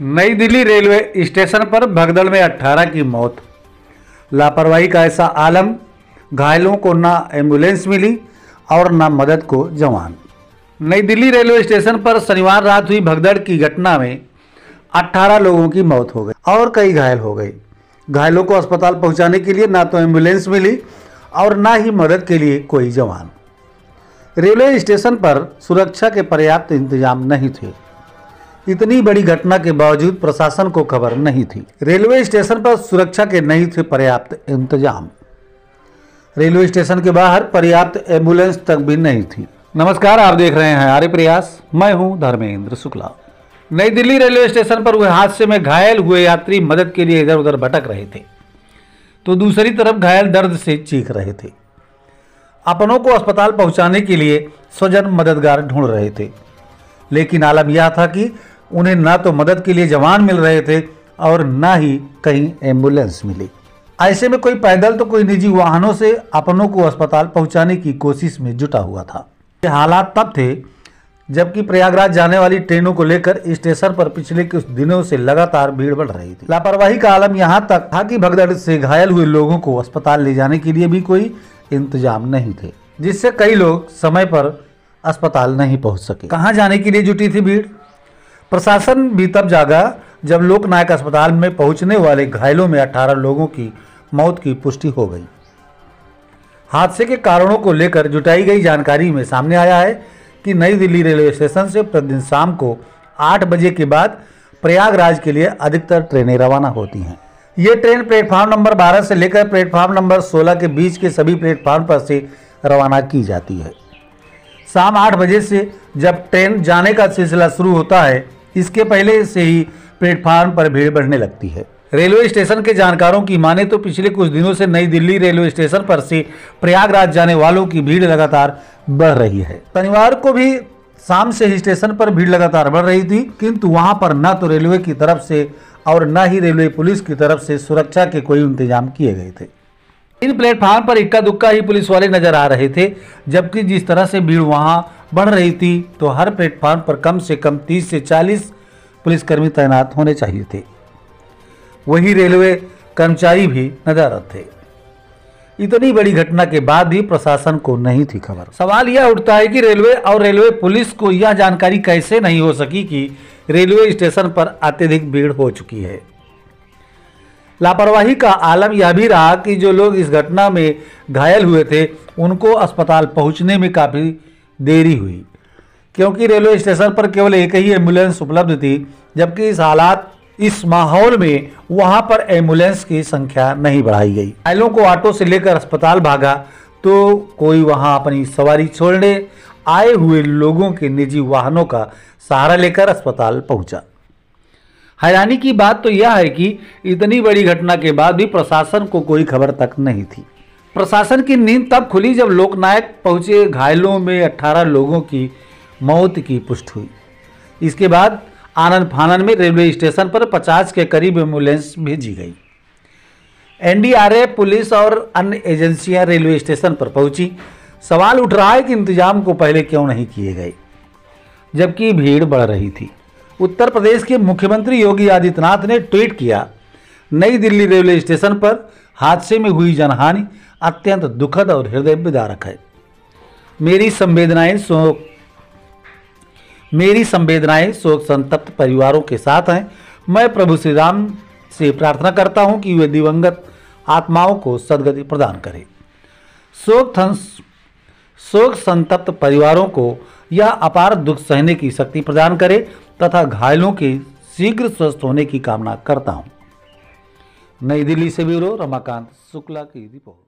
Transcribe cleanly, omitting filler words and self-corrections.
नई Delhi railway station पर भगदड़ में 18 की मौत। लापरवाही का ऐसा आलम, घायलों को ना एम्बुलेंस मिली और ना मदद को जवान। नई दिल्ली रेलवे स्टेशन पर शनिवार रात हुई भगदड़ की घटना में 18 लोगों की मौत हो गई और कई घायल हो गए। घायलों को अस्पताल पहुंचाने के लिए ना तो एम्बुलेंस मिली और ना ही मदद के लिए कोई जवान। रेलवे स्टेशन पर सुरक्षा के पर्याप्त इंतजाम नहीं थे। इतनी बड़ी घटना के बावजूद प्रशासन को खबर नहीं थी। रेलवे स्टेशन पर सुरक्षा के नहीं थे पर्याप्त इंतजाम। रेलवे स्टेशन के बाहर पर्याप्त एम्बुलेंस तक भी नहीं थी। नमस्कार, आप देख रहे हैं आर्य प्रयास। मैं हूं धर्मेंद्र शुक्ला। नई दिल्ली रेलवे स्टेशन पर हुए हादसे में घायल हुए यात्री मदद के लिए इधर उधर भटक रहे थे, तो दूसरी तरफ घायल दर्द से चीख रहे थे। अपनों को अस्पताल पहुंचाने के लिए स्वजन मददगार ढूंढ रहे थे, लेकिन आलम यह था कि उन्हें ना तो मदद के लिए जवान मिल रहे थे और ना ही कहीं एम्बुलेंस मिली। ऐसे में कोई पैदल तो कोई निजी वाहनों से अपनों को अस्पताल पहुंचाने की कोशिश में जुटा हुआ था। ये हालात तब थे जबकि प्रयागराज जाने वाली ट्रेनों को लेकर स्टेशन पर पिछले कुछ दिनों से लगातार भीड़ बढ़ रही थी। लापरवाही का आलम यहां तक था कि भगदड़ से घायल हुए लोगों को अस्पताल ले जाने के लिए भी कोई इंतजाम नहीं थे, जिससे कई लोग समय पर अस्पताल नहीं पहुंच सके। कहां जाने के लिए जुटी थी भीड़? प्रशासन भी तब जागा जब लोकनायक अस्पताल में पहुंचने वाले घायलों में 18 लोगों की मौत की पुष्टि हो गई। हादसे के कारणों को लेकर जुटाई गई जानकारी में सामने आया है कि नई दिल्ली रेलवे स्टेशन से प्रतिदिन शाम को 8 बजे के बाद प्रयागराज के लिए अधिकतर ट्रेनें रवाना होती हैं। ये ट्रेन प्लेटफार्म नंबर 12 से लेकर प्लेटफार्म नंबर 16 के बीच के सभी प्लेटफार्म पर से रवाना की जाती है। शाम 8 बजे से जब ट्रेन जाने का सिलसिला शुरू होता है, इसके पहले से ही प्लेटफार्म पर भीड़ बढ़ने लगती है। रेलवे स्टेशन के जानकारों की माने तो पिछले कुछ दिनों से नई दिल्ली रेलवे स्टेशन पर से प्रयागराज जाने वालों की भीड़ लगातार बढ़ रही है। शनिवार को भी शाम से ही स्टेशन पर भीड़ लगातार बढ़ रही थी, किंतु वहां पर न तो रेलवे की तरफ से और न ही रेलवे पुलिस की तरफ से सुरक्षा के कोई इंतजाम किए गए थे। इन प्लेटफार्म पर इक्का दुक्का ही पुलिस वाले नजर आ रहे थे, जबकि जिस तरह से भीड़ वहां बढ़ रही थी तो हर प्लेटफार्म पर कम से कम 30 से 40 पुलिसकर्मी तैनात होने चाहिए थे। वही रेलवे कर्मचारी भी नजर थे। इतनी बड़ी घटना के बाद भी प्रशासन को नहीं थी खबर। सवाल यह उठता है कि रेलवे और रेलवे पुलिस को यह जानकारी कैसे नहीं हो सकी कि रेलवे स्टेशन पर अत्यधिक भीड़ हो चुकी है। लापरवाही का आलम यह भी रहा कि जो लोग इस घटना में घायल हुए थे उनको अस्पताल पहुंचने में काफ़ी देरी हुई, क्योंकि रेलवे स्टेशन पर केवल एक ही एम्बुलेंस उपलब्ध थी, जबकि इस माहौल में वहां पर एम्बुलेंस की संख्या नहीं बढ़ाई गई। घायलों को ऑटो से लेकर अस्पताल भागा तो कोई वहां अपनी सवारी छोड़ने आए हुए लोगों के निजी वाहनों का सहारा लेकर अस्पताल पहुंचा। हैरानी की बात तो यह है कि इतनी बड़ी घटना के बाद भी प्रशासन को कोई खबर तक नहीं थी। प्रशासन की नींद तब खुली जब लोकनायक पहुंचे। घायलों में 18 लोगों की मौत की पुष्टि हुई। इसके बाद आनन फानन में रेलवे स्टेशन पर 50 के करीब एम्बुलेंस भेजी गई। एनडीआरएफ, पुलिस और अन्य एजेंसियां रेलवे स्टेशन पर पहुंची। सवाल उठ रहा है कि इंतजाम को पहले क्यों नहीं किए गए, जबकि भीड़ बढ़ रही थी। उत्तर प्रदेश के मुख्यमंत्री योगी आदित्यनाथ ने ट्वीट किया, नई दिल्ली रेलवे स्टेशन पर हादसे में हुई जनहानि अत्यंत दुखद और हृदय विदारक है। मेरी संवेदनाएं शोक संतप्त परिवारों के साथ हैं। मैं प्रभु श्री राम से प्रार्थना करता हूं कि वे दिवंगत आत्माओं को सद्गति प्रदान करें। शोक संतप्त परिवारों को यह अपार दुख सहने की शक्ति प्रदान करे तथा घायलों के शीघ्र स्वस्थ होने की कामना करता हूं। नई दिल्ली से ब्यूरो रमाकांत शुक्ला की रिपोर्ट।